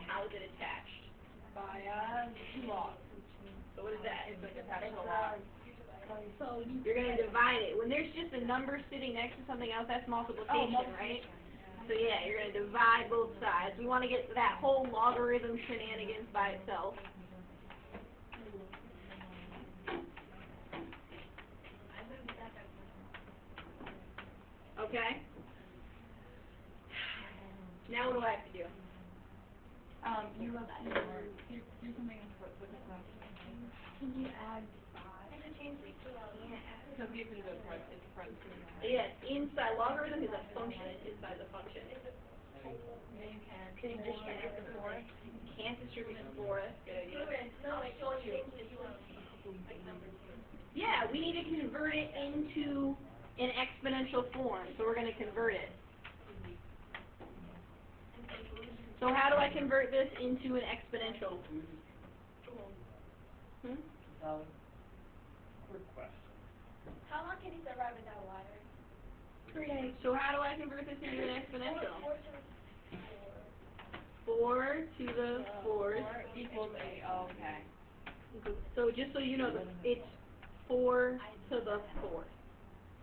how is it attached? By log. So what is that? It's like attached to a log. So You're going to divide it. When there's just a number sitting next to something else, that's multiplication, right? So yeah, you're going to divide both sides. We want to get that whole logarithm shenanigans by itself. Okay? Now what do I have to do? you have to do something with the stuff. Can you add 5? So these are the front. Yes, inside logarithm is a function inside the function. Can you distribute the 4? Can't distribute the 4. Good idea. Yeah, we need to convert it into an exponential form, so we're going to convert it. So how do I convert this into an exponential? Quick question. How long can he survive without water? 3 days. So how do I convert this into an exponential? 4 4 to the 4th. Equals 8. Oh, okay. So just so you know, it's 4 to the 4th.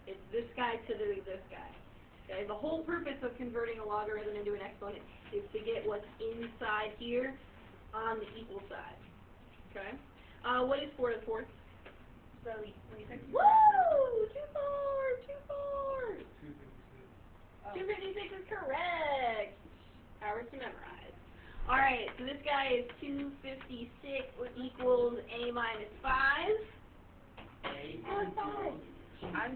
It's this guy to this guy. Okay, the whole purpose of converting a logarithm into an exponent is to get what's inside here on the equal side. Okay? What is 4 to the 4th? So, Woo! 256 is correct. Ours to memorize. Alright, so this guy is 256 equals a minus 5. I'm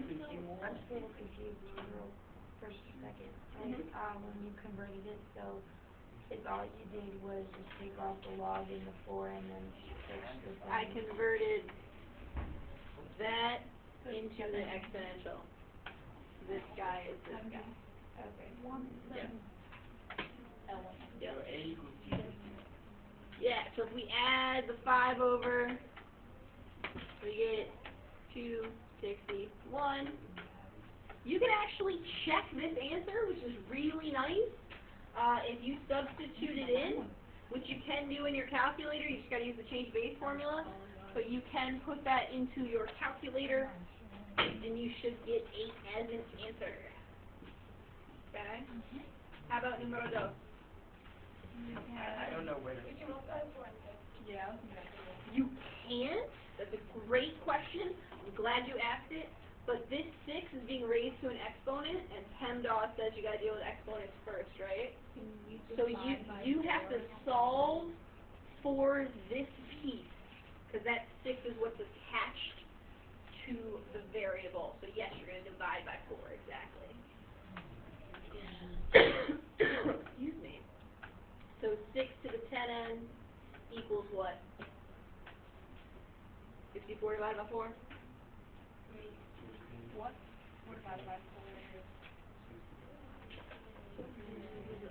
still confused for a second. When you converted it, so it's all you did was just take off the log and the 4 and then fix the thing. I converted that into the exponential. This guy is this guy. Okay. Yeah. So A equals 2. Yeah, so if we add the 5 over, we get 261. You can actually check this answer, which is really nice. If you substitute it in, which you can do in your calculator, you just got to use the change base formula, but you can put that into your calculator, and you should get 8 as an answer. Okay? How about numero dos? I don't know where to Yeah. You can't. That's a great question. I'm glad you asked it. But this 6 is being raised to an exponent, and PEMDAS says you got to deal with exponents first, right? So you have to solve for this piece, because that 6 is what's attached to the variable. So yes, you're going to divide by 4, exactly. Excuse me. So 6 to the 10n equals what? 64 divided by 4? What? 4 divided by 4.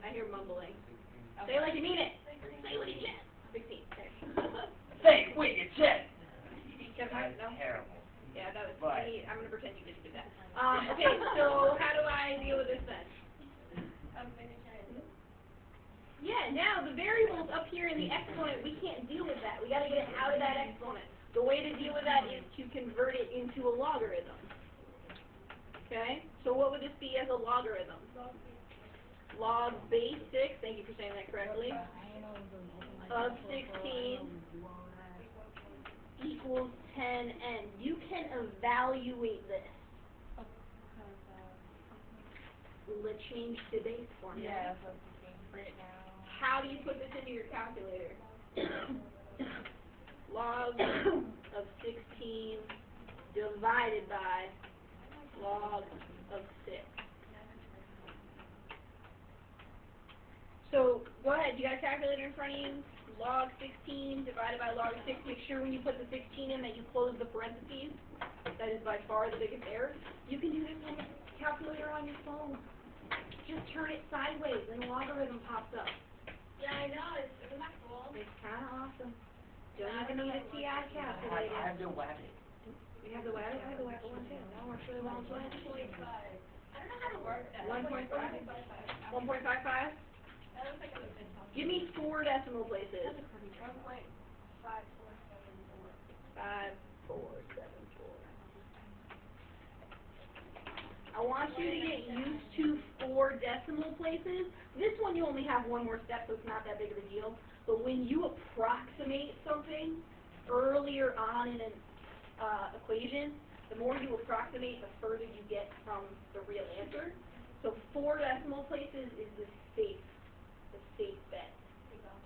I hear mumbling. Say it like you mean it. Say what you meant. 16. Okay. Say what you said. Kevin, That's no? terrible. Yeah, that was But- me. I'm going to pretend you didn't do that. Okay, so how do I deal with this then? Yeah, now the variable's up here in the exponent. We can't deal with that. We got to get it out of that exponent. The way to deal with that is to convert it into a logarithm. Okay? So what would this be as a logarithm? Log base 6, thank you for saying that correctly, of 16 equals 10n. You can evaluate this. Let's change the base formula. Yeah, so right now. How do you put this into your calculator? Log of 16 divided by log of 6. So, go ahead, you got a calculator in front of you? Log 16 divided by log of 6. Make sure when you put the 16 in that you close the parentheses. That is by far the biggest error. You can do this on the calculator on your phone. Just turn it sideways and a logarithm pops up. Yeah, I know. Isn't that cool? It's kind of awesome. Don't even need a TI I calculator. have to whack it. You have the Wabbit? I have the Wabbit one too. That works really well too. 1.5. I don't know how to work that. 1.5? 1.55? Give me 4 decimal places. 5474. I want you to get used to 4 decimal places. This one you only have one more step, so it's not that big of a deal. But when you approximate something earlier on in an equation, the more you approximate, the further you get from the real answer. So 4 decimal places is the safe bet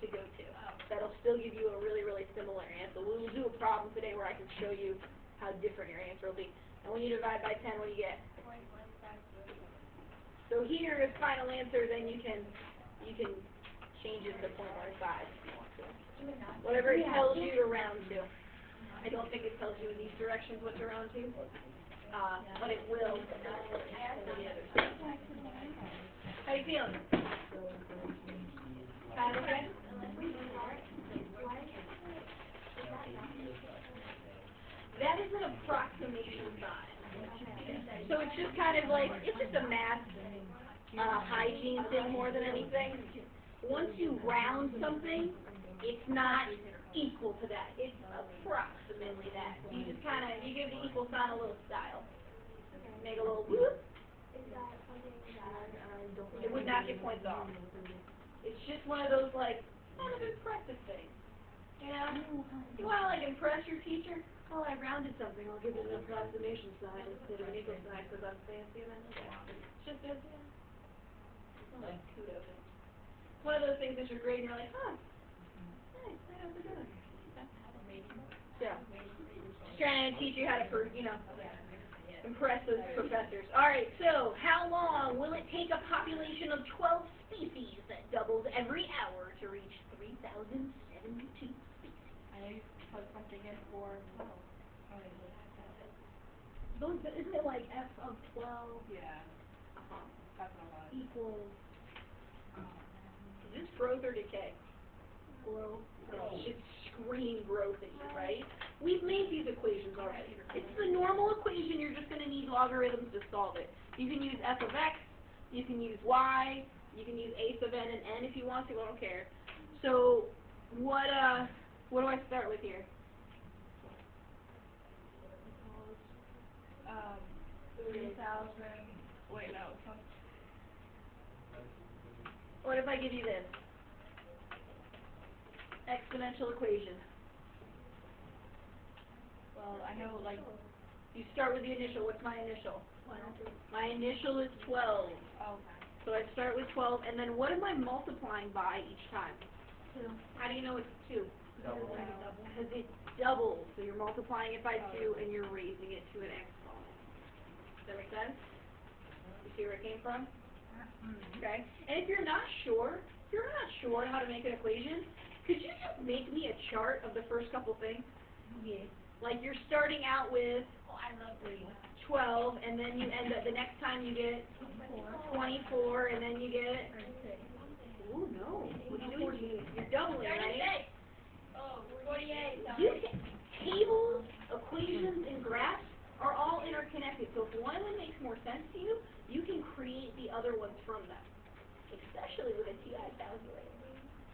to go to. That'll still give you a really, really similar answer. We'll do a problem today where I can show you how different your answer will be. And when you divide by 10, what do you get? So here is final answer, then you can change it to 0.15 if you want to. Whatever it tells you to round to. I don't think it tells you in these directions what to round to, but it will for the other side. How you feeling? Kind of okay? That is an approximation sign. So it's just kind of like, it's just a math hygiene thing more than anything. Once you round something, it's not equal to that. It's approximately that. You just kind of, you give the equal sign a little style. Make a little whoop. It would not get points off. It's just one of those, like, kind of impressive things. You know? You want to, like, impress your teacher? Oh, I rounded something. I'll give it an approximation sign instead of an equal sign because I'm fancy and then it's just as, like, kudos. It's one of those things that you're great and you're like, huh, nice, I know what they're doing. So, just trying to teach you how to, impress those professors. Alright, so, how long will it take a population of 12 species that doubles every hour to reach 3,072 species? I know you put something in for, Isn't it like f of 12 yeah, that's a lot. equals, is this growth or decay? Growth. It should scream growth at you, right? We've made these equations already. It's the normal equation, you're just going to need logarithms to solve it. You can use f of x, you can use y, you can use a sub n and n if you want to, I don't care. So, what do I start with here? 3,000, wait, no, What if I give you this? Exponential equation. well, I know, like, You start with the initial. What's my initial? My initial is 12. okay. So I start with 12, and then what am I multiplying by each time? 2. How do you know it's 2? Because it doubles. So you're multiplying it by 2, and you're raising it to an exponent. Does that make sense? You see where it came from? Okay. And if you're not sure how to make an equation, could you just make me a chart of the first couple things? Yes. Like you're starting out with 12, and then you end up, the next time you get 24, and then you get, oh no, what are you doing? You're doubling, right? Oh, 48. You can, tables, equations, and graphs are all interconnected, so if one of them makes more sense to you, you can create the other ones from them, especially with a TI calculator.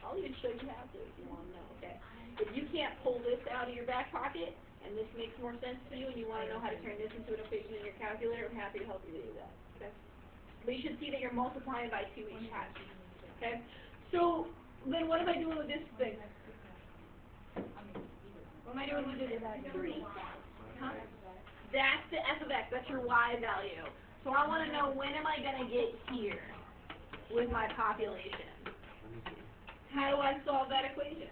I'll even show you how to if you want to know, okay? If you can't pull this out of your back pocket, and this makes more sense to you, and you want to know how to turn this into an equation in your calculator, I'm happy to help you do that, okay? But you should see that you're multiplying by 2 each time, okay? So, then what am I doing with this thing? What am I doing with this? 3. Huh? That's the f of x, that's your y value. So I want to know, when am I going to get here with my population? How do I solve that equation?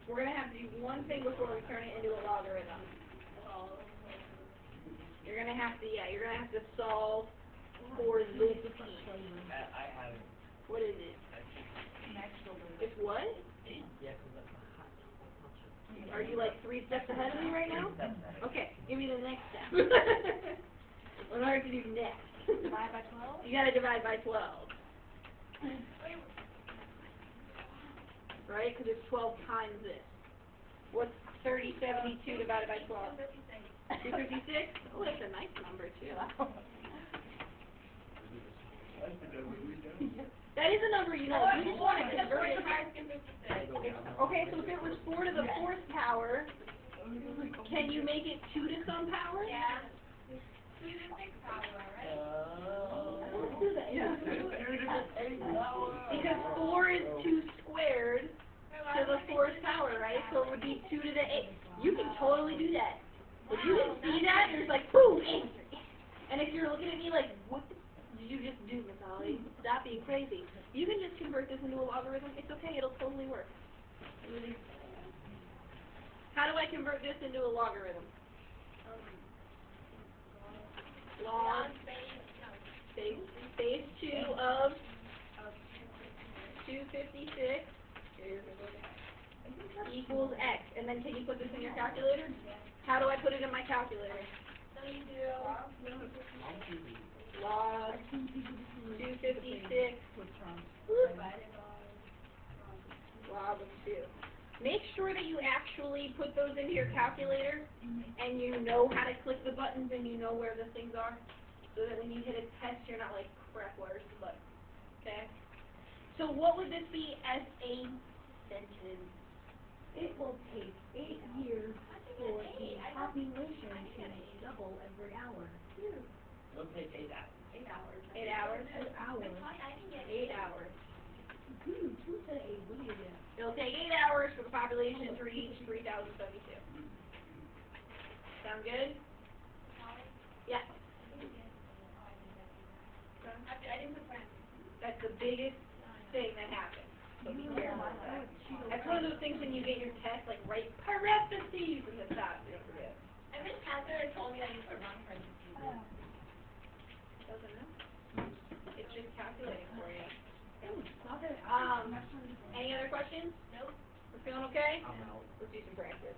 We're going to have to do one thing before we turn it into a logarithm. You're going to have to solve for this piece. I have it. What is it? It's what? Yeah, because that's a hot. Are you like 3 steps ahead of me right now? Okay, give me the next step. What do I have to do next? Divide by 12? You got to divide by 12. Right? Because it's 12 times this. What's 3072 divided by 12? 256? Oh, that's a nice number, too. That is a number you know. You just want to convert it. Can 56. Okay, so if it was 4 to the 4th power, can you make it 2 to some power? Yeah. 2 to the 6th power, right? Because 4 is 2 squared to the 4th power, right? So it would be 2 to the 8th. You can totally do that. If you can see that, there's like, boom, 8. And if you're looking at me like, what did you just do, Miss Ollie? Stop being crazy. You can just convert this into a logarithm. It's okay. It'll totally work. How do I convert this into a logarithm? Log base 2 of 256 equals x. And then can you put this in your calculator? How do I put it in my calculator? So you do Log 256 log of 2. Make sure that you actually put those into your calculator and you know how to click the buttons and you know where the things are, so that when you hit a test you're not like, crap, where's the button? Okay? So what would this be as a sentence? It will take 8 years for the population to double every hour. It'll take 8 hours. 8 hours. 8 hours? 2 hours. I can get 8 hours. Who said 8? What do you get? It'll take 8 hours for the population to reach 3,072. Sound good? Yeah. I didn't put friends. That's the biggest thing that happens. So be careful of that. That's one of those things when you get your test, like write parentheses in the top. You don't forget. And this calculator told me that you put wrong parentheses. Doesn't know. It's just calculating for you. Okay. Any other questions? Nope. We're feeling okay? I'm out. Let's do some practice.